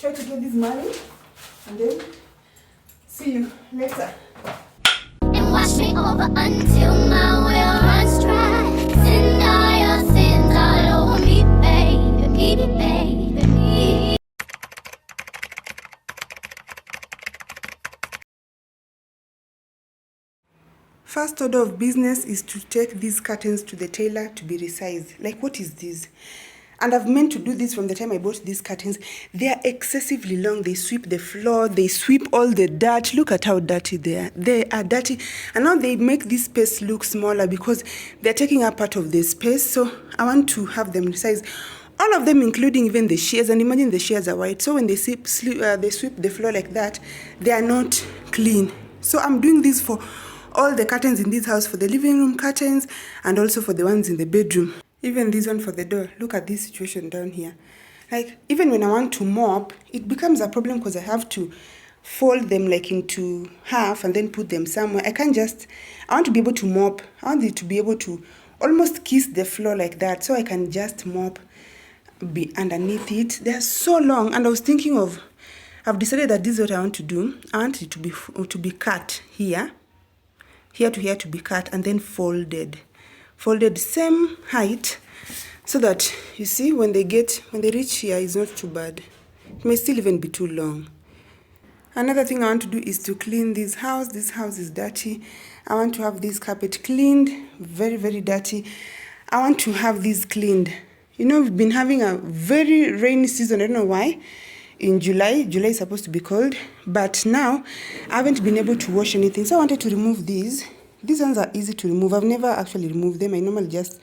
try to get this money, and then see you later. And wash me over until my will runs dry. Send all your sins all over me, baby, baby, baby. First order of business is to take these curtains to the tailor to be resized. Like, what is this? And I've meant to do this from the time I bought these curtains. They are excessively long. They sweep the floor. They sweep all the dirt. Look at how dirty they are. They are dirty. And now they make this space look smaller because they're taking up part of the space. So I want to have them resized. All of them, including even the shears. And imagine the shears are white. So when they sweep the floor like that, they are not clean. So I'm doing this for all the curtains in this house, for the living room curtains and also for the ones in the bedroom. Even this one for the door. Look at this situation down here. Like, even when I want to mop, it becomes a problem because I have to fold them like into half and then put them somewhere. I want to be able to mop. I want it to be able to almost kiss the floor like that, so I can just mop be underneath it. They're so long, and I was thinking I've decided that this is what I want to do. I want it to be cut here to here, to be cut and then folded same height, so that you see when they reach here, it's not too bad. It may still even be too long. Another thing I want to do is to clean this house. This house is dirty. I want to have this carpet cleaned, very, very dirty. I want to have this cleaned. You know, we've been having a very rainy season. I don't know why. In July is supposed to be cold, but now I haven't been able to wash anything. So I wanted to remove these. These ones are easy to remove. I've never actually removed them. I normally just,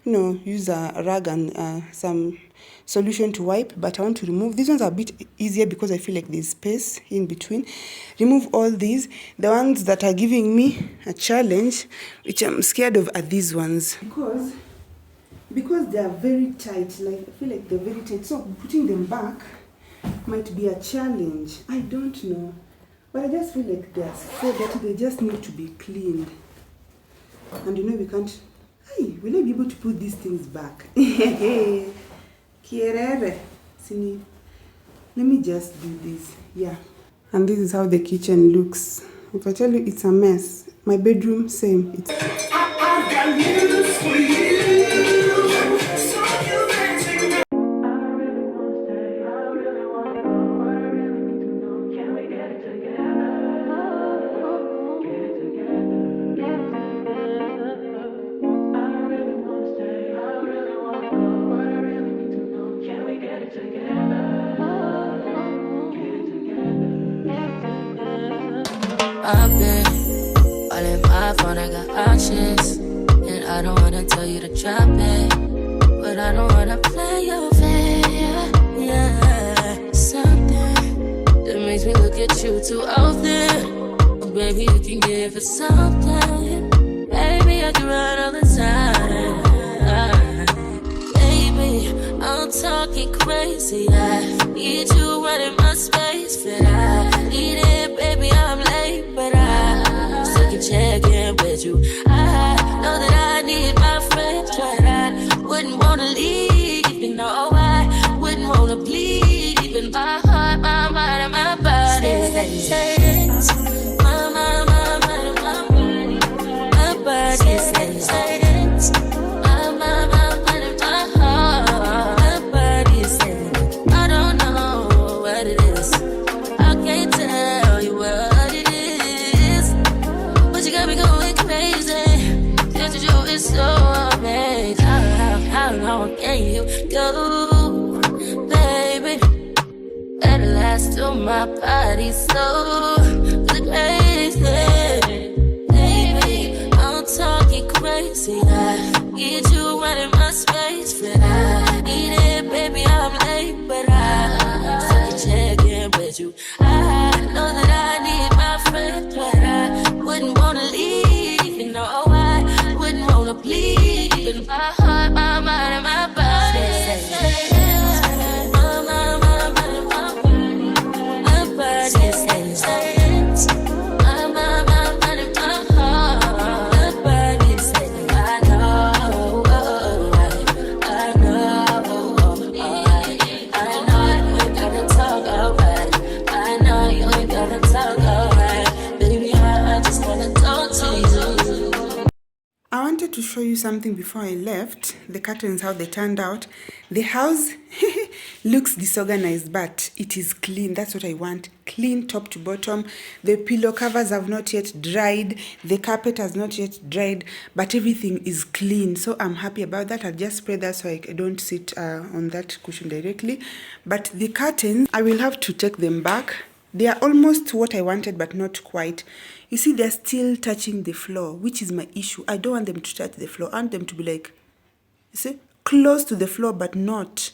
use a rag and some solution to wipe, but I want to remove. These ones are a bit easier because I feel like there's space in between. Remove all these. The ones that are giving me a challenge, which I'm scared of, are these ones. Because they are very tight. Like, I feel like they're very tight. So putting them back might be a challenge. I don't know. But I just feel like they're so dirty. They just need to be cleaned. And we can't... will I be able to put these things back? Kierere. Sini. Let me just do this. Yeah. And this is how the kitchen looks. If I tell you it's a mess. My bedroom, same. It's... I've got news for you. I've been all in my phone, I got options. And I don't wanna tell you to drop it, but I don't wanna play your fair. Yeah, something that makes me look at you too often. Oh, baby, you can give it something. Baby, I can run all the time. Baby, I'm talking crazy. I need you running my space, but I need it, baby, I'm late, but I still can check in with you. I know that I need my friends, but I wouldn't wanna leave. No, I wouldn't wanna bleed. Even my heart, my mind, and my body. My mind, my body. My body says my mind, my mind, and my heart. My body says I don't know what it is. I can't tell you what it is, but you got me going crazy. Just to do is so amazing. How long can you go, baby? Better last till my body's so crazy. Baby, I'm talking crazy. I need you running my space, but I need it, baby, I'm late, but I still can check in with you. I know that I need my friends, but I wouldn't wanna leave. No, I wouldn't wanna bleed. Even my heart, my mind, and my body. wanted to show you something before I left. The curtains, how they turned out. The house looks disorganized, but it is clean. That's what I want. Clean top to bottom. The pillow covers have not yet dried. The carpet has not yet dried, but everything is clean. So I'm happy about that. I'll just spray that so I don't sit on that cushion directly. But the curtains, I will have to take them back. They are almost what I wanted, but not quite. You see, they're still touching the floor, which is my issue. I don't want them to touch the floor. I want them to be like, you see, close to the floor, but not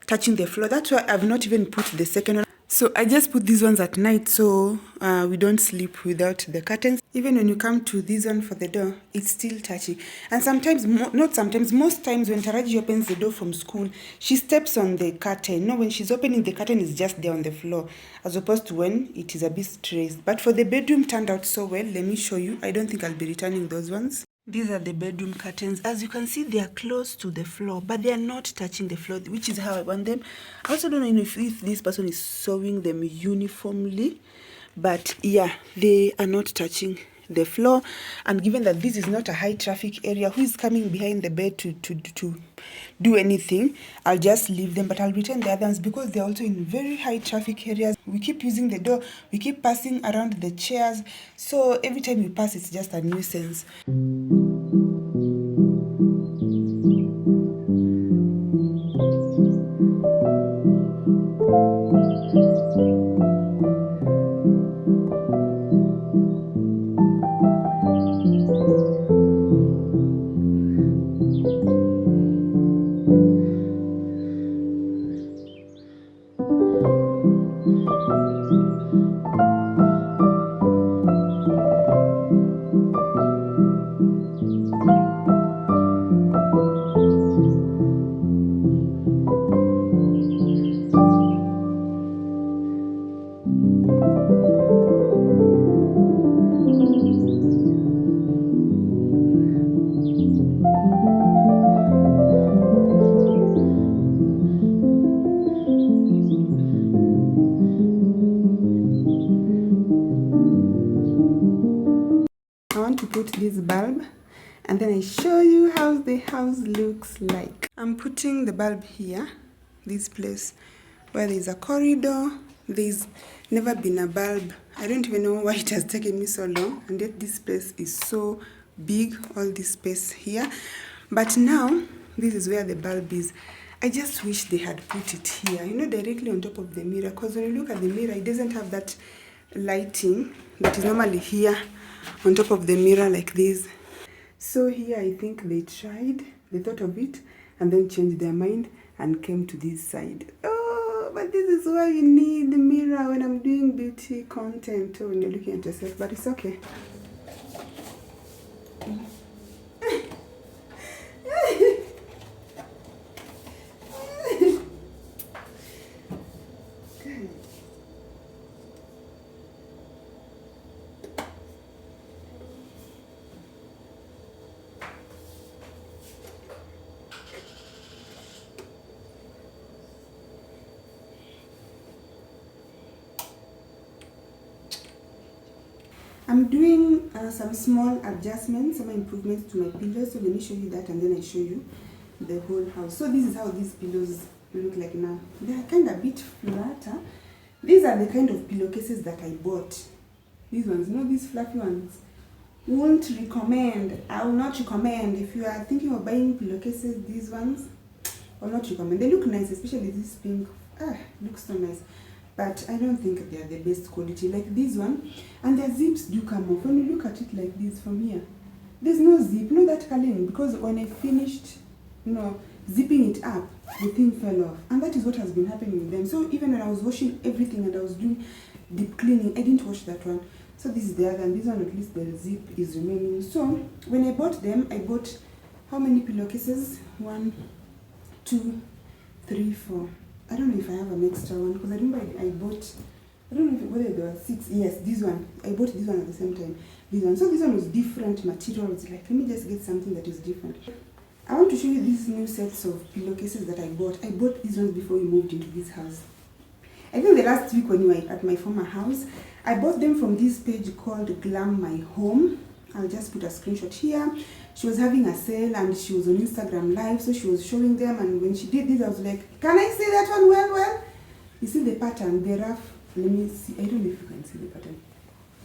touching the floor. That's why I've not even put the second one. So I just put these ones at night so we don't sleep without the curtains. Even when you come to this one for the door, it's still touching. And sometimes, not sometimes, most times when Taraji opens the door from school, she steps on the curtain. No, when she's opening the curtain, it's just there on the floor, as opposed to when it is a bit raised. But for the bedroom, turned out so well. Let me show you. I don't think I'll be returning those ones. These are the bedroom curtains. As you can see, they are close to the floor, but they are not touching the floor, which is how I want them. I also don't know if this person is sewing them uniformly, but yeah, they are not touching the floor. And given that this is not a high traffic area, who is coming behind the bed to do anything, I'll just leave them, but I'll return the others because they're also in very high traffic areas. We keep using the door, we keep passing around the chairs, so every time we pass, it's just a nuisance. To put this bulb, and then I show you how the house looks like. I'm putting the bulb here, this place where there's a corridor. There's never been a bulb. I don't even know why it has taken me so long, and yet this place is so big, all this space here. But now this is where the bulb is. I just wish they had put it here, you know, directly on top of the mirror, because when you look at the mirror, it doesn't have that lighting that is normally here on top of the mirror like this. So here I think they thought of it and then changed their mind and came to this side. Oh, but this is why you need the mirror when I'm doing beauty content or when you're looking at yourself, but it's okay. I'm doing some small adjustments, some improvements to my pillows. So let me show you that, and then I show you the whole house. So this is how these pillows look like now. They are kind of a bit flatter. These are the kind of pillowcases that I bought. These ones, you know, these fluffy ones. Won't recommend. I will not recommend. If you are thinking of buying pillowcases, these ones, I will not recommend. They look nice, especially this pink. Looks so nice. But I don't think they are the best quality like this one. And their zips do come off. When you look at it like this from here, there's no zip, no that culling, because when I finished, you know, zipping it up, the thing fell off. And that is what has been happening with them. So even when I was washing everything and I was doing deep cleaning, I didn't wash that one. So this is the other, and this one at least the zip is remaining. So when I bought them, I bought how many pillowcases? 1, 2, 3, 4. I don't know if I have an extra one, because I remember I bought, I don't know whether there were 6. Yes, this one. I bought this one at the same time. This one. So this one was different materials. Like, let me just get something that is different. I want to show you these new sets of pillowcases that I bought. I bought these ones before we moved into this house. I think the last week when we were at my former house, I bought them from this page called Glam My Home. I'll just put a screenshot here. she was having a sale and she was on Instagram live, so she was showing them, and when she did this I was like, can I see that one well? You see the pattern, the rough, let me see, I don't know if you can see the pattern.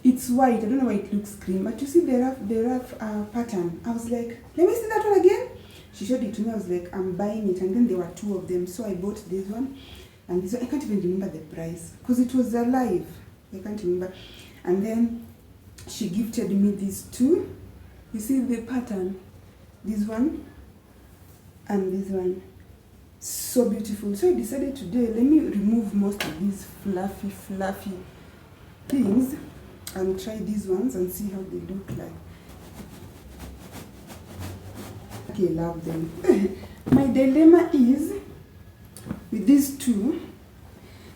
It's white, I don't know why it looks cream, but you see the rough pattern. I was like, let me see that one again. She showed it to me, I was like, I'm buying it, and then there were 2 of them, so I bought this one and this one. I can't even remember the price because it was alive. I can't remember. And then she gifted me these 2. You see the pattern, this one and this one, so beautiful. So I decided today, let me remove most of these fluffy things and try these ones and see how they look like. Okay, love them. My dilemma is with these 2.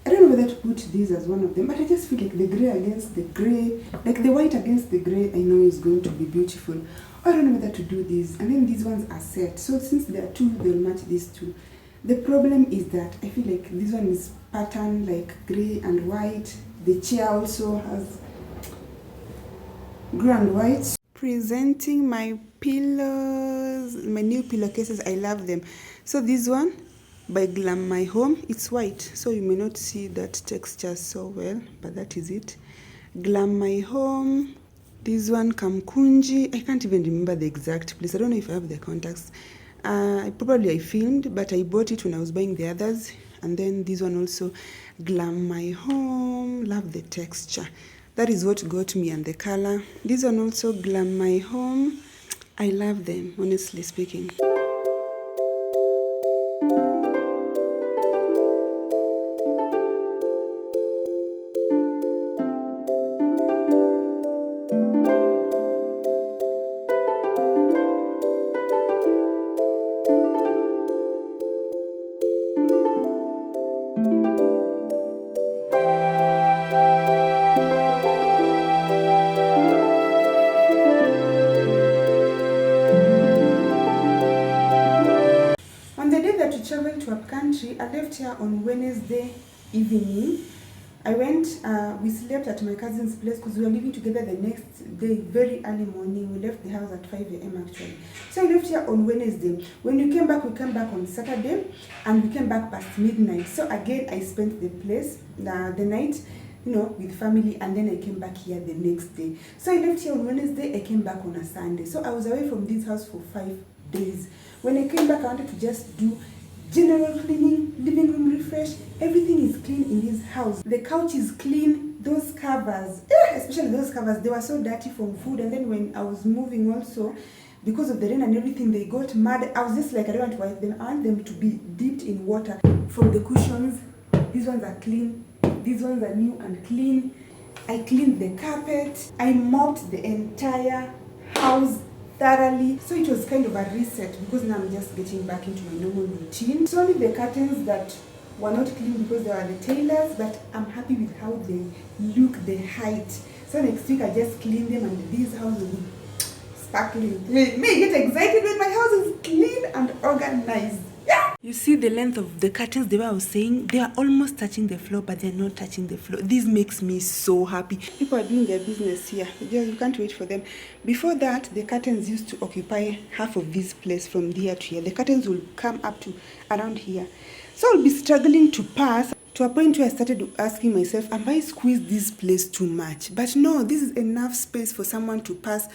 I don't know whether to put these as one of them, but I just feel like the grey against the grey, like the white against the grey, I know is going to be beautiful. I don't know whether to do these. And then these ones are set, so since there are 2, they'll match these 2. The problem is that I feel like this one is patterned like grey and white. The chair also has grey and white. Presenting my pillows, my new pillowcases. I love them. So this one by Glam My Home, it's white, so you may not see that texture so well, but that is it. Glam My Home. This one Kamkunji. I can't even remember the exact place. I don't know if I have the contacts. I filmed, but I bought it when I was buying the others. And then this one also, Glam My Home. Love the texture. That is what got me, and the color. This one also, Glam My Home. I love them, honestly speaking. To up country, I left here on Wednesday evening. I went, we slept at my cousin's place because we were living together the next day, very early morning. We left the house at 5 a.m. actually. So I left here on Wednesday. When we came back on Saturday, and we came back past midnight. So again, I spent the place, the night, with family, and then I came back here the next day. So I left here on Wednesday, I came back on a Sunday. So I was away from this house for 5 days. When I came back, I wanted to just do general cleaning, living room refresh. Everything is clean in this house. The couch is clean. Those covers, especially those covers, they were so dirty from food. And then when I was moving also, because of the rain and everything, they got mud. I was just like, I don't want to wipe them. I want them to be dipped in water. From the cushions, these ones are clean. These ones are new and clean. I cleaned the carpet. I mopped the entire house thoroughly. So it was kind of a reset because now I'm just getting back into my normal routine. It's only the curtains that were not clean because they were the tailors, but I'm happy with how they look, the height. So next week I just clean them and this house will be sparkling. Me get excited when my house is clean and organized. Yeah. You see the length of the curtains, the way I was saying, they are almost touching the floor, but they're not touching the floor. This makes me so happy. People are doing their business here. You can't wait for them. Before that, the curtains used to occupy half of this place from here to here. The curtains will come up to around here. So I'll be struggling to pass to a point where I started asking myself, am I squeezed this place too much? But no, this is enough space for someone to pass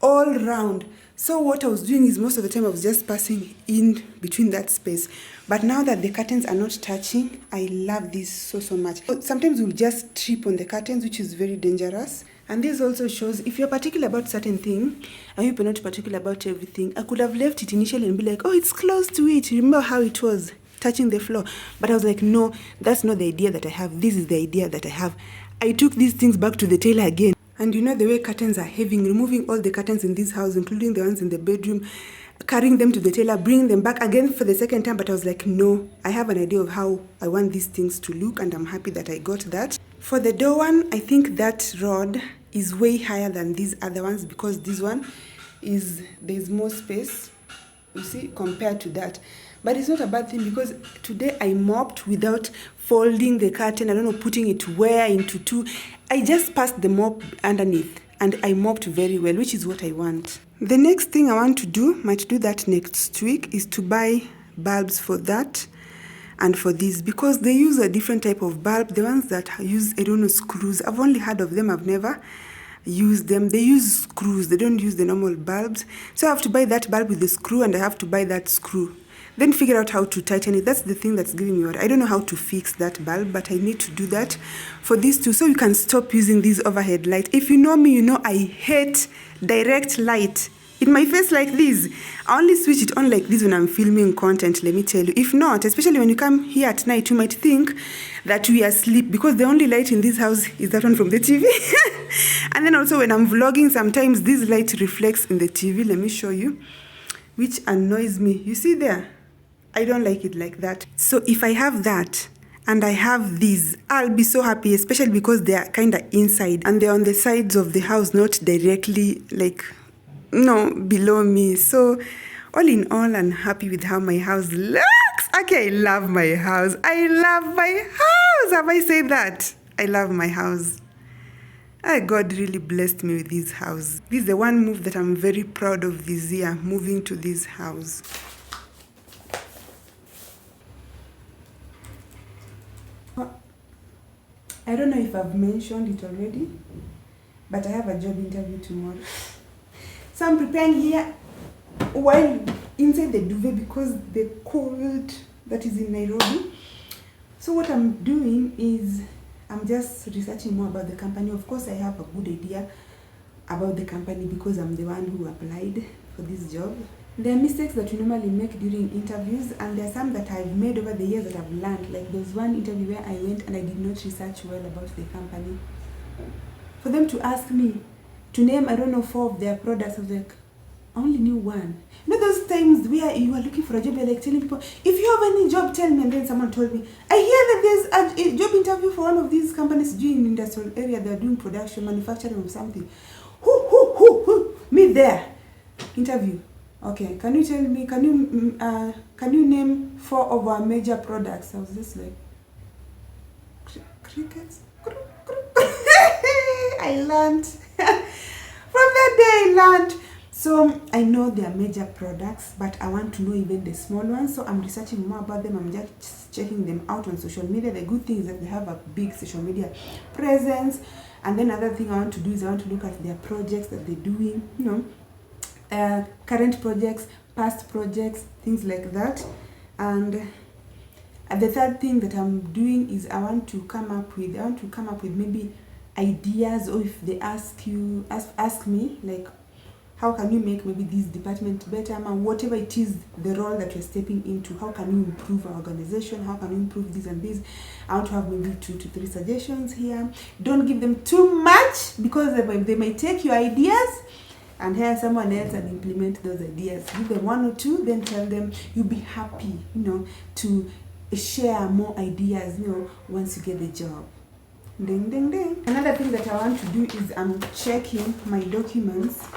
all round. So what I was doing is most of the time I was just passing in between that space. But now that the curtains are not touching, I love this so much. Sometimes we'll just trip on the curtains, which is very dangerous. And this also shows if you're particular about certain thing and you're not particular about everything. I could have left it initially and be like, oh, it's close to it. Remember how it was touching the floor? But I was like, no, that's not the idea that I have. This is the idea that I have. I took these things back to the tailor again. And you know the way curtains are heavy, removing all the curtains in this house, including the ones in the bedroom, carrying them to the tailor, bringing them back again for the second time. But I was like, no, I have an idea of how I want these things to look, and I'm happy that I got that. For the door one, I think that rod is way higher than these other ones because this one there's more space, you see, compared to that. But it's not a bad thing because today I mopped without folding the curtain. I don't know, putting it where into two. I just passed the mop underneath and I mopped very well, which is what I want. The next thing I want to do, might do that next week, is to buy bulbs for that and for this, because they use a different type of bulb. The ones that use, I don't know, screws. I've only heard of them. I've never used them. They use screws. They don't use the normal bulbs. So I have to buy that bulb with the screw, and I have to buy that screw. Then figure out how to tighten it. That's the thing that's giving me what I don't know how to fix that bulb, but I need to do that for these two, so you can stop using these overhead light. If you know me, you know I hate direct light in my face like this. I only switch it on like this when I'm filming content, let me tell you. If not, especially when you come here at night, you might think that we are asleep, because the only light in this house is that one from the TV. And then also when I'm vlogging, sometimes this light reflects in the TV. Let me show you, which annoys me. You see there? I don't like it like that. So if I have that and I have these, I'll be so happy, especially because they are kind of inside and they're on the sides of the house, not directly like, no, below me. So all in all, I'm happy with how my house looks. Okay, I love my house. I love my house. Have I said that? I love my house. God really blessed me with this house. This is the one move that I'm very proud of this year, moving to this house. I don't know if I've mentioned it already, but I have a job interview tomorrow. So I'm preparing here while inside the duvet because the cold that is in Nairobi. So what I'm doing is I'm just researching more about the company. Of course, I have a good idea about the company because I'm the one who applied for this job. There are mistakes that we normally make during interviews, and there are some that I've made over the years that I've learned. Like there's one interview where I went and I did not research well about the company. For them to ask me to name, I don't know, 4 of their products, I was like, I only knew one. You know those times where you are looking for a job, you're like telling people, if you have any job, tell me. And then someone told me, I hear that there's a job interview for one of these companies doing industrial area. They're doing production, manufacturing of something. Who? Me there. Interview. Okay, can you tell me, can you name 4 of our major products? I was just like, crickets? I learned. From that day I learned. So I know their major products, but I want to know even the small ones. So I'm researching more about them. I'm just checking them out on social media. The good thing is that they have a big social media presence. And then another thing I want to do is I want to look at their projects that they're doing, you know, current projects, past projects, things like that. And the third thing that I'm doing is I want to come up with maybe ideas, or if they ask me like, how can you make maybe this department better, and whatever it is, the role that you're stepping into, how can you improve our organization, how can you improve this and this. I want to have maybe 2 to 3 suggestions here. Don't give them too much, because they might take your ideas and hire someone else and implement those ideas. Give them 1 or 2, then tell them you'll be happy, you know, to share more ideas, you know, once you get the job. Ding, ding, ding. Another thing that I want to do is I'm checking my documents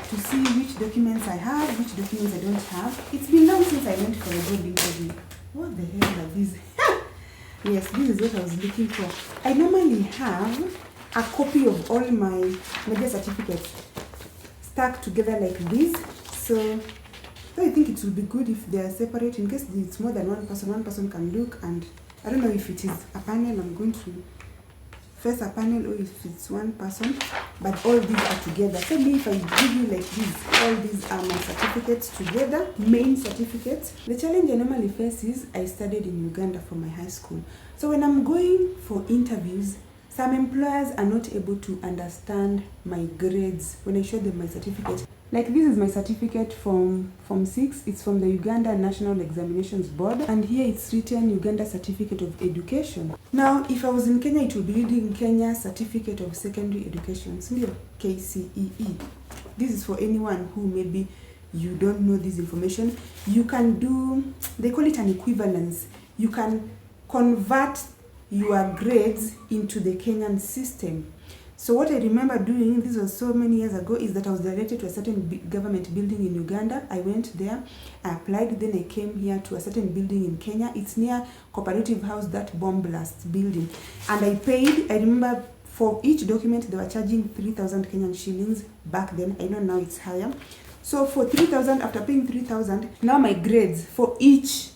to see which documents I have, which documents I don't have. It's been long since I went for a job interview. What the hell are these? Yes, this is what I was looking for. I normally have a copy of all my media certificates stacked together like this. So I think it will be good if they are separate, in case it's more than one person can look. And I don't know if it is a panel, I'm going to face a panel, or if it's one person, but all these are together. So maybe if I give you like this, all these are my certificates together, main certificates. The challenge I normally face is I studied in Uganda for my high school. So when I'm going for interviews, some employers are not able to understand my grades when I show them my certificate. Like this is my certificate from Form 6. It's from the Uganda National Examinations Board. And here it's written Uganda Certificate of Education. Now, if I was in Kenya, it would be reading Kenya Certificate of Secondary Education. So KCEE. This is for anyone who maybe you don't know this information. You can do, they call it an equivalence. You can convert your grades into the Kenyan system. So what I remember doing, this was so many years ago, is that I was directed to a certain government building in Uganda. I went there, I applied, then I came here to a certain building in Kenya. It's near Cooperative House, that bomb blast building. And I paid, I remember for each document they were charging 3,000 Kenyan shillings back then. I know now it's higher. So for 3,000, after paying 3,000, now my grades for each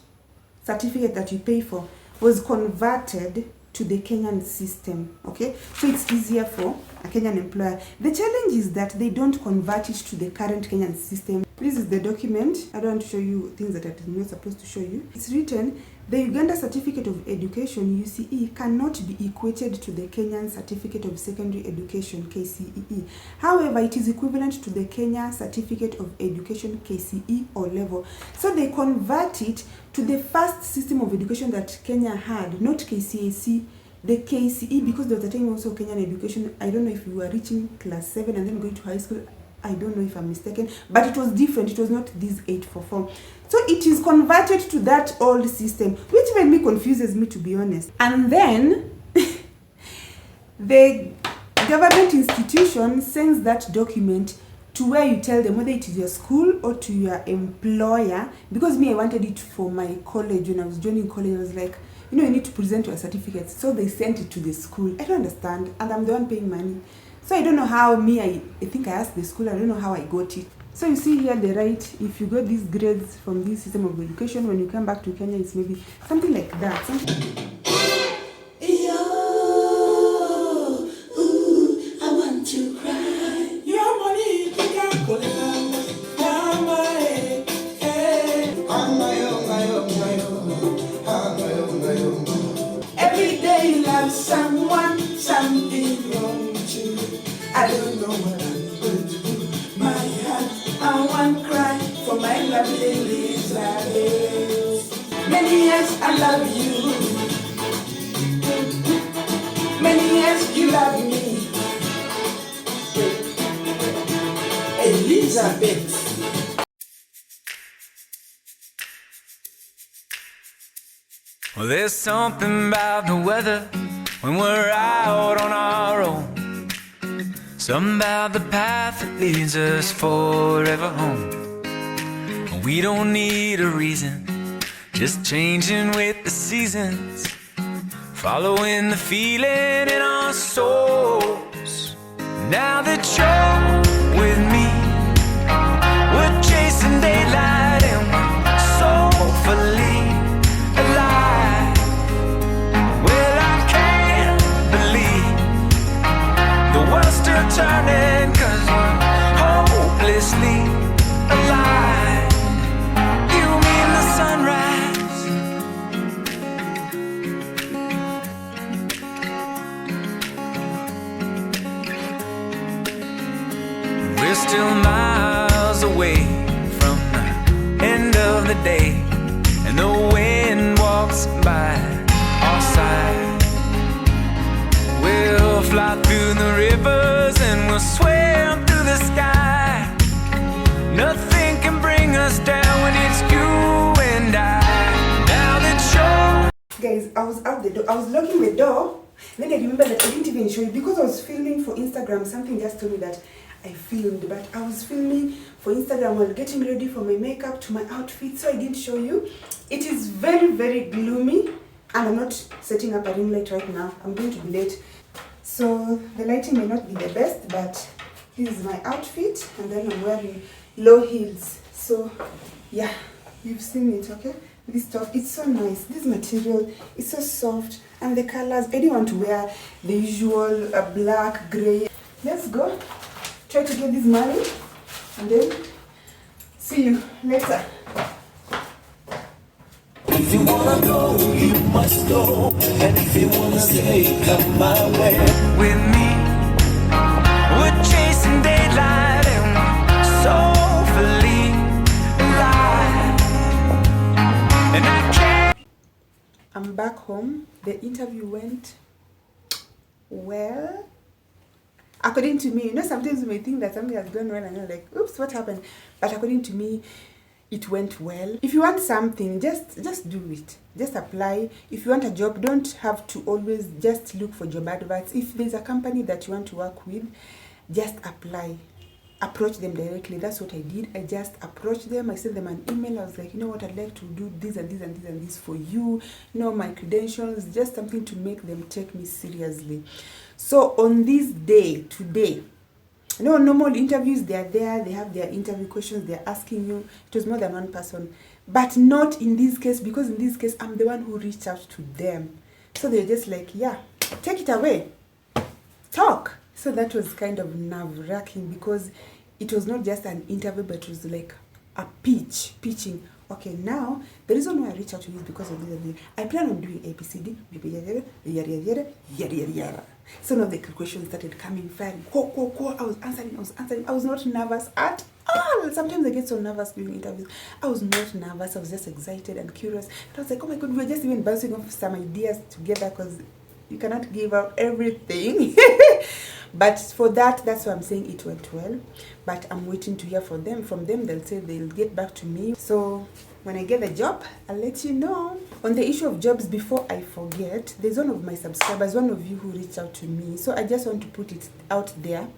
certificate that you pay for was converted to the Kenyan system. Okay, so it's easier for a Kenyan employer. The challenge is that they don't convert it to the current Kenyan system. This is the document. I don't want to show you things that I'm not supposed to show you. It's written, the Uganda Certificate of Education, UCE, cannot be equated to the Kenyan Certificate of Secondary Education, KCEE. However, it is equivalent to the Kenya Certificate of Education, KCE or level. So they convert it to the first system of education that Kenya had, not KCAC, the KCE, because there was a time also Kenyan education. I don't know if you were reaching class 7 and then going to high school. I don't know if I'm mistaken, but it was different. It was not this 844. So it is converted to that old system, which even me confuses me, to be honest. And then the government institution sends that document to where you tell them whether it is your school or to your employer. Because me, I wanted it for my college. When I was joining college, I was like, you know, you need to present your certificates. So they sent it to the school. I don't understand, and I'm the one paying money. So I don't know how I think I asked the school, I don't know how I got it. So you see here they write, if you got these grades from this system of education, when you come back to Kenya, it's maybe something like that. I want to cry. Your money, you can't call it down my head. Every day you love someone, something wrong with you. I don't know what I'm going to do. My heart, I want to cry for my lovely Lisa. Many years I love you. Many years you love me. Elizabeth. Well, there's something about the weather when we're out on our own. Something about the path that leads us forever home. We don't need a reason, just changing with the seasons, following the feeling in our souls. Now that you're with me, we're chasing daylight and we're soulfully alive. Well, I can't believe the world's still turning, 'cause we're hopelessly alive. You mean the sunrise, we're still miles away from the end of the day, and the wind walks by our side. We'll fly through the rivers and we'll swim through the sky. Nothing can bring us down when it's you and I. Now that you're... Guys, I was out the door. I was locking the door. Then I remember that I didn't even show you because I was filming for Instagram. Something just told me that I filmed, but I was filming for Instagram while getting ready for my makeup to my outfit, so I didn't show you. It is very, very gloomy, and I'm not setting up a ring light right now. I'm going to be late, so the lighting may not be the best, but this is my outfit, and then I'm wearing low heels. So yeah, you've seen it. Okay, this top, it's so nice. This material is so soft, and the colors, I didn't want to wear the usual black, gray. Let's go try to get this money and then see you later. If you wanna go, you must go. And if you wanna stay, come my way. With me, we're chasing daylight and we're soulfully alive. And I can't... I'm back home. The interview went well. According to me, you know, sometimes you may think that something has gone well and you're like, oops, what happened? But according to me, it went well. If you want something, just do it. Just apply. If you want a job, don't have to always just look for job adverts. If there's a company that you want to work with, just apply. Approach them directly. That's what I did. I just approached them. I sent them an email. I was like, you know what, I'd like to do this and this and this and this for you. You know, my credentials, just something to make them take me seriously. So on this day, today, No, normal interviews, they are there, they have their interview questions, they're asking you. It was more than one person. But not in this case, because in this case, I'm the one who reached out to them. So they're just like, yeah, take it away. Talk. So that was kind of nerve-wracking because it was not just an interview, but it was like a pitching. Okay, now, the reason why I reached out to you is because of this. I plan on doing ABCD, yada. So now the questions started coming, firing. I was answering. I was not nervous at all. Sometimes I get so nervous during interviews. I was not nervous. I was just excited and curious. I was like, oh my God, we're just even bouncing off some ideas together because you cannot give out everything. But for that's why I'm saying it went well. But I'm waiting to hear from them. They'll say they'll get back to me. So when I get the job, I'll let you know. On the issue of jobs, before I forget, there's one of my subscribers, one of you who reached out to me. So I just want to put it out there.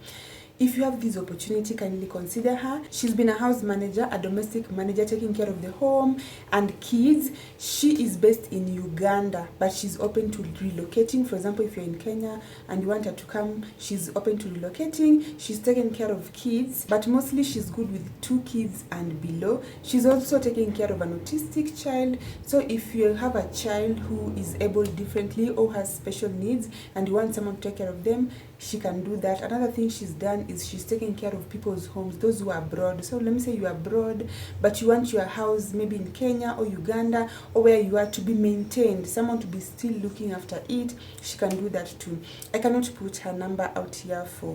If you have this opportunity, kindly consider her. She's been a house manager, a domestic manager, taking care of the home and kids. She is based in Uganda, but she's open to relocating. For example, if you're in Kenya and you want her to come, she's open to relocating. She's taking care of kids, but mostly she's good with 2 kids and below. She's also taking care of an autistic child. So if you have a child who is able differently or has special needs and you want someone to take care of them, she can do that. Another thing she's done is she's taking care of people's homes, those who are abroad. So let me say you're abroad, but you want your house maybe in Kenya or Uganda or where you are to be maintained, someone to be still looking after it. She can do that too. I cannot put her number out here for...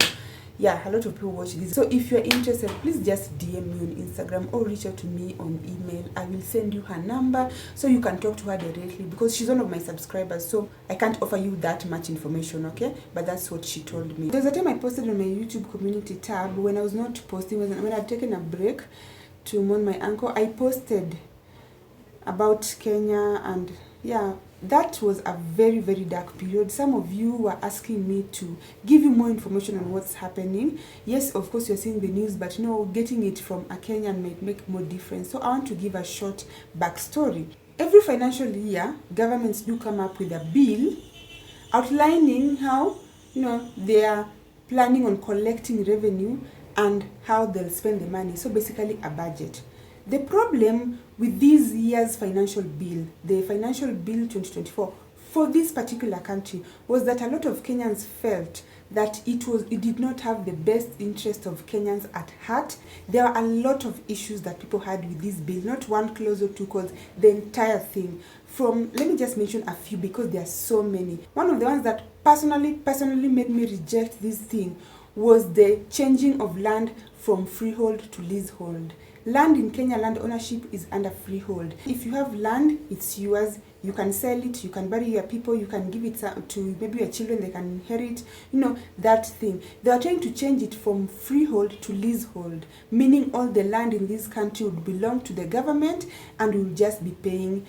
yeah, a lot of people watch this. So if you're interested, please just DM me on Instagram or reach out to me on email. I will send you her number so you can talk to her directly because she's one of my subscribers. So I can't offer you that much information, okay? But that's what she told me. There's a time I posted on my YouTube community tab when I was not posting, when I'd taken a break to mourn my uncle. I posted about Kenya and yeah, that was a very, very dark period. Some of you were asking me to give you more information on what's happening. Yes, of course, you're seeing the news, but you know, getting it from a Kenyan might make more difference. So I want to give a short backstory. Every financial year, governments do come up with a bill outlining how, you know, they are planning on collecting revenue and how they'll spend the money. So basically a budget. The problem with this year's financial bill, the financial bill 2024, for this particular country, was that a lot of Kenyans felt that it did not have the best interest of Kenyans at heart. There are a lot of issues that people had with this bill, not one clause or 2 clauses, the entire thing. Let me just mention a few because there are so many. One of the ones that personally made me reject this thing was the changing of land from freehold to leasehold. Land in Kenya, land ownership is under freehold. If you have land, it's yours. You can sell it, you can bury your people, you can give it to maybe your children, they can inherit, you know, that thing. They are trying to change it from freehold to leasehold, meaning all the land in this country would belong to the government and will just be paying,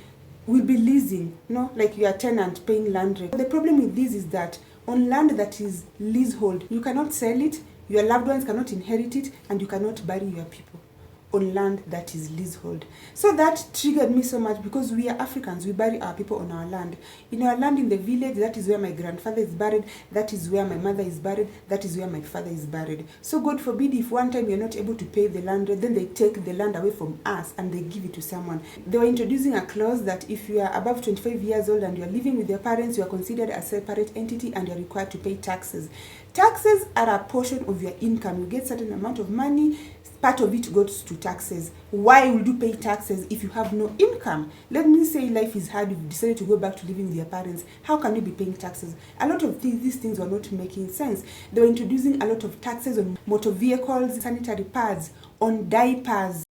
will be leasing, you know, like your tenant paying land rent. The problem with this is that on land that is leasehold, you cannot sell it, your loved ones cannot inherit it, and you cannot bury your people on land that is leasehold. So that triggered me so much because we are Africans, we bury our people on our land. In our land in the village, that is where my grandfather is buried, that is where my mother is buried, that is where my father is buried. So God forbid if one time you're not able to pay the land rent, then they take the land away from us and they give it to someone. They were introducing a clause that if you are above 25 years old and you're living with your parents, you are considered a separate entity and you're required to pay taxes. Taxes are a portion of your income. You get certain amount of money, part of it goes to taxes. Why would you pay taxes if you have no income? Let me say life is hard, you've decided to go back to living with your parents. How can you be paying taxes? A lot of these things were not making sense. They were introducing a lot of taxes on motor vehicles, sanitary pads, on diapers.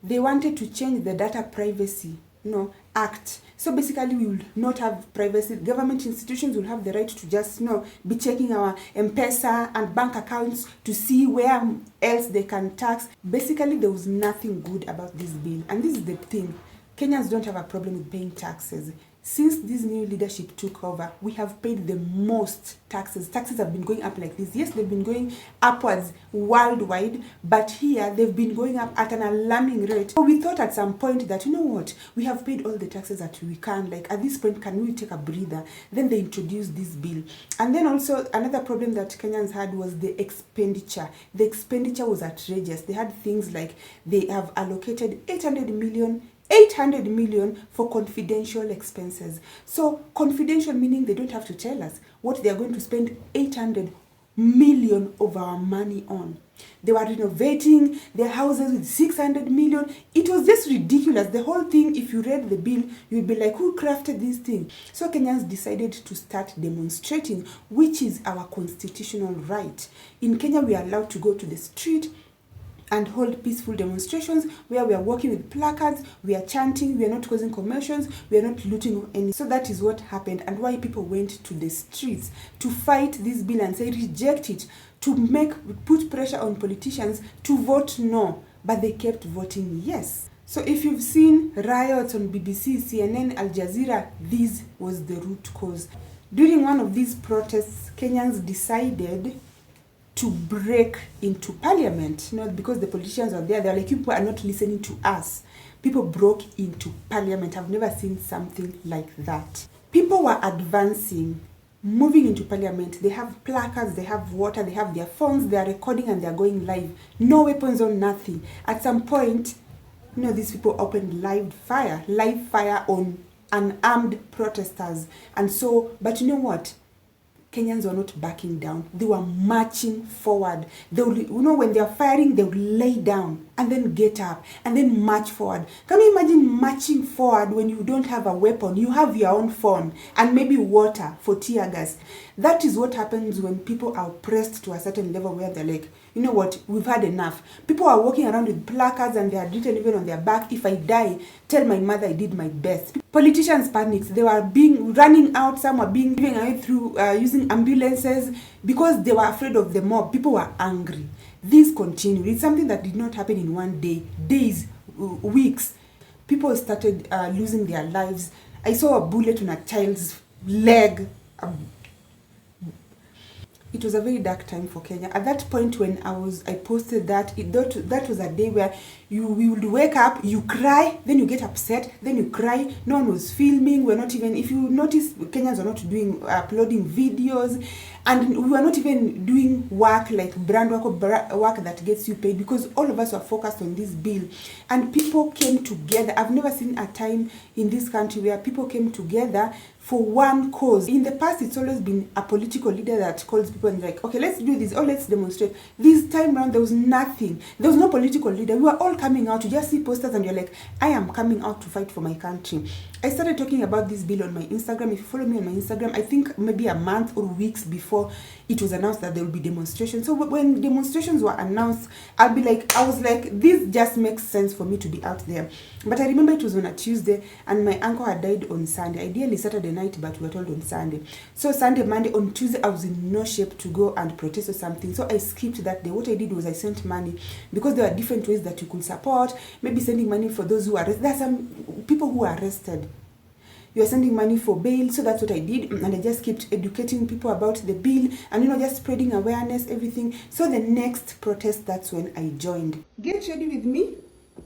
They wanted to change the data privacy act. So basically we will not have privacy. Government institutions will have the right to just be checking our M-Pesa and bank accounts to see where else they can tax. Basically there was nothing good about this bill. And this is the thing. Kenyans don't have a problem with paying taxes. since this new leadership took over, we have paid the most taxes. Taxes have been going up like this. Yes, they've been going upwards worldwide, but here they've been going up at an alarming rate. So we thought at some point that, you know what, we have paid all the taxes that we can. Like at this point, can we take a breather? Then they introduced this bill. And then also another problem that Kenyans had was the expenditure. The expenditure was outrageous. They had things like they have allocated 800 million for confidential expenses. So confidential meaning they don't have to tell us what they are going to spend 800 million of our money on. They were renovating their houses with 600 million. It was just ridiculous. The whole thing, if you read the bill, you'd be like, who crafted this thing? So Kenyans decided to start demonstrating, which is our constitutional right. In Kenya, we are allowed to go to the street and hold peaceful demonstrations where we are walking with placards, we are chanting, we are not causing commotions, we are not looting any. So that is what happened and why people went to the streets to fight this bill and say reject it, to put pressure on politicians to vote no, but they kept voting yes. So if you've seen riots on BBC, CNN, Al Jazeera, this was the root cause. During one of these protests, Kenyans decided to break into parliament, not because the politicians are there. They're like, you people are not listening to us. People broke into parliament. I've never seen something like that. People were advancing, moving into parliament. They have placards, they have water, they have their phones, they are recording and they are going live. No weapons or nothing. At some point, these people opened live fire on unarmed protesters. And so, but you know what? Kenyans were not backing down. They were marching forward. They would, when they are firing, they would lay down and then get up and then march forward. Can you imagine marching forward when you don't have a weapon? You have your own phone and maybe water for tear gas. That is what happens when people are pressed to a certain level where they're like, you know what, we've had enough. People are walking around with placards and they are written even on their back, if I die, tell my mother I did my best. Politicians panicked. They were running out. Some were being given away through using ambulances because they were afraid of the mob. People were angry. This continued. It's something that did not happen in one day, days, weeks. People started losing their lives. I saw a bullet on a child's leg. It was a very dark time for Kenya. At that point when I posted that, that was a day where we would wake up, you cry, then you get upset, then you cry. No one was filming. We're not even, if you notice, Kenyans are not uploading videos, and we were not even doing work like brand work or work that gets you paid, because all of us were focused on this bill. And people came together. I've never seen a time in this country where people came together for one cause. In the past, it's always been a political leader that calls people and like, okay, let's do this, or let's demonstrate. This time around, there was nothing. There was no political leader. We were all coming out. You just see posters and you're like, I am coming out to fight for my country. I started talking about this bill on my Instagram. If you follow me on my Instagram, I think maybe a month or weeks before it was announced that there will be demonstrations. So when demonstrations were announced, I was like, this just makes sense for me to be out there. But I remember it was on a Tuesday and my uncle had died on Sunday. Ideally Saturday night, but we were told on Sunday. So Sunday, Monday, on Tuesday, I was in no shape to go and protest or something. So I skipped that day. What I did was I sent money, because there are different ways that you could support. Maybe sending money for those who are arrested. There are some people who are arrested. You are sending money for bail. So that's what I did. And I just kept educating people about the bill and, just spreading awareness, everything. So the next protest, that's when I joined. Get ready with me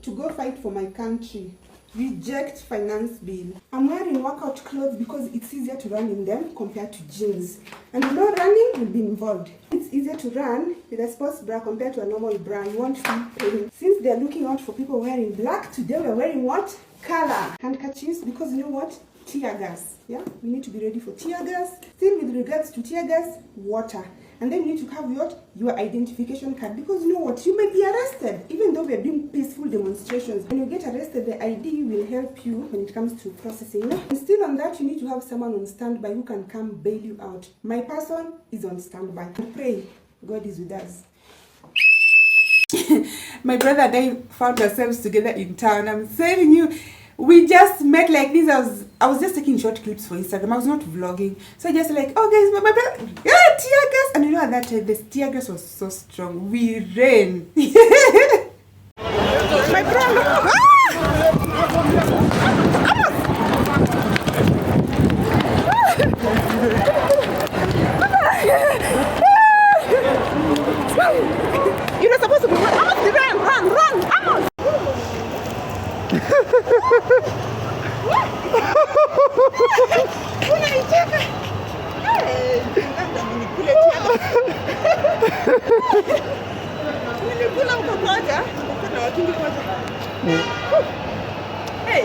to go fight for my country. Reject finance bill. I'm wearing workout clothes because it's easier to run in them compared to jeans. And running will be involved. It's easier to run with a sports bra compared to a normal bra. You won't feel pain. Since they're looking out for people wearing black, today we're wearing what? Color. Handkerchiefs, because you know what? Tear gas. Yeah, we need to be ready for tear gas. Still with regards to tear gas, water. And then you need to have your identification card, because you know what? You may be arrested, even though we are doing peaceful demonstrations. When you get arrested, the ID will help you when it comes to processing. And still on that, you need to have someone on standby who can come bail you out. My person is on standby. And pray, God is with us. My brother and I found ourselves together in town. I'm telling you, we just met like this. I was just taking short clips for Instagram. I was not vlogging. So I just like, oh guys, my brother, yeah, tear gas. And at that time, the tear gas was so strong. We ran. My brother. Unaicheka. Nilikula mkokoja, mkokoja wa kingi moja. Hey.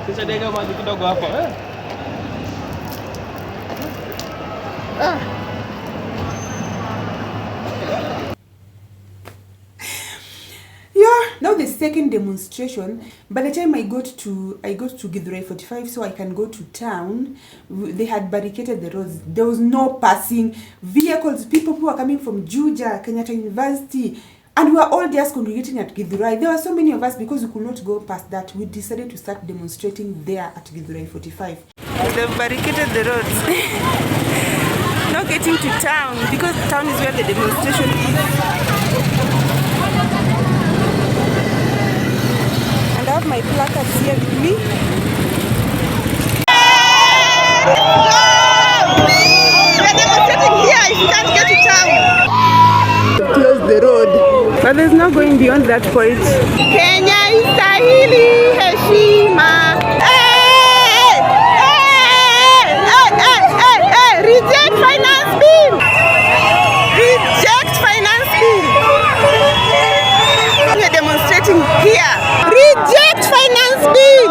Sasa dega maji kidogo hapo, eh? Now the second demonstration, by the time I got to Githurai 45 so I can go to town, they had barricaded the roads. There was no passing vehicles. People who were coming from Juja, Kenyatta University, and we were all just congregating at Githurai. There were so many of us because we could not go past that. We decided to start demonstrating there at Githurai 45. They've barricaded the roads. Not getting to town because town is where the demonstration is. I have my placards here with me. We're demonstrating here. If you can't get to town, close the road. But there's no going beyond that point. Kenya istahili heshima. Reject finance bill. Reject finance bill. We're demonstrating here. Reject finance bill!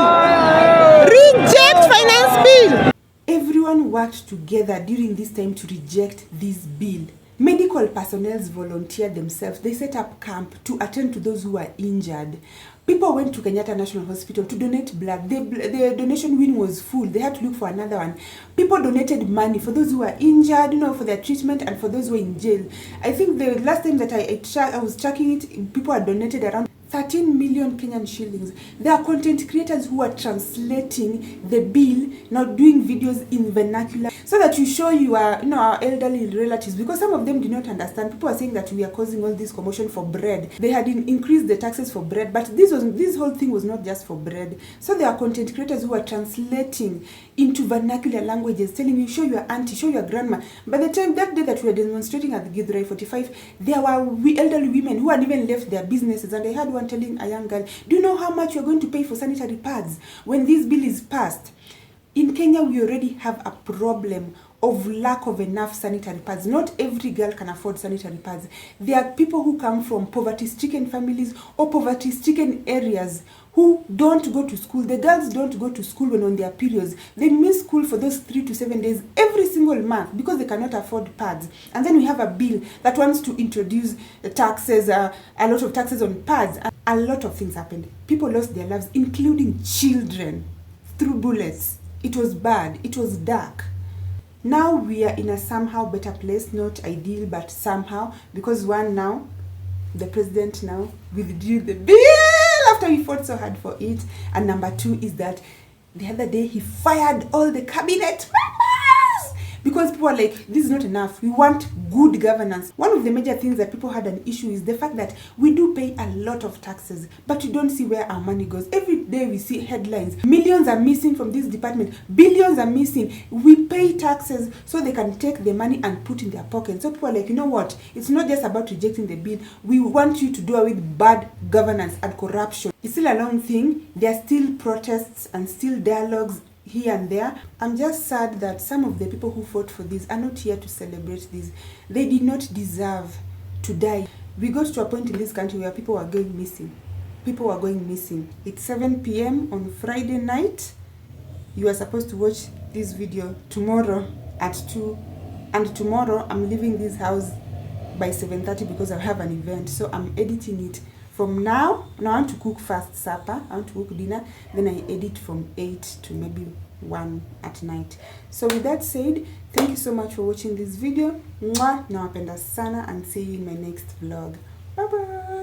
Reject finance bill! Everyone worked together during this time to reject this bill. Medical personnel volunteered themselves. They set up camp to attend to those who were injured. People went to Kenyatta National Hospital to donate blood. The donation bin was full. They had to look for another one. People donated money for those who were injured, for their treatment, and for those who were in jail. I think the last time that I was tracking it, people had donated around 13 million Kenyan shillings. There are content creators who are translating the bill, now doing videos in vernacular, so that you show our elderly relatives, because some of them do not understand. People are saying that we are causing all this commotion for bread. They had increased the taxes for bread, but this whole thing was not just for bread. So there are content creators who are translating into vernacular languages, telling you, show your auntie, show your grandma. By the time that day that we were demonstrating at the Githurai 45, there were elderly women who had even left their businesses, and I had one telling a young girl, do you know how much you're going to pay for sanitary pads when this bill is passed? In Kenya, we already have a problem of lack of enough sanitary pads. Not every girl can afford sanitary pads. There are people who come from poverty-stricken families or poverty-stricken areas who don't go to school. The girls don't go to school when on their periods. They miss school for those 3 to 7 days every single month because they cannot afford pads. And then we have a bill that wants to introduce taxes, a lot of taxes on pads. A lot of things happened. People lost their lives, including children, through bullets. It was bad. It was dark. Now we are in a somehow better place, not ideal, but somehow, because the president now withdrew the bill after we fought so hard for it. And number 2 is that the other day he fired all the cabinet members because people are like, this is not enough. We want good governance. One of the major things that people had an issue is the fact that we do pay a lot of taxes, but we don't see where our money goes. Every day we see headlines. Millions are missing from this department. Billions are missing. We pay taxes so they can take the money and put in their pockets. So people are like, you know what? It's not just about rejecting the bill. We want you to do away with bad governance and corruption. It's still a long thing. There are still protests and still dialogues here and there. I'm just sad that some of the people who fought for this are not here to celebrate this. They did not deserve to die. We got to a point in this country where people are going missing. People are going missing. It's 7 p.m. on Friday night. You are supposed to watch this video tomorrow at 2. And tomorrow I'm leaving this house by 7:30 because I have an event. So I'm editing it from now. Now I want to cook fast supper. I want to cook dinner. Then I edit from 8 to maybe 1 at night. So with that said, thank you so much for watching this video. Mwah! Nawapenda sana and see you in my next vlog. Bye bye.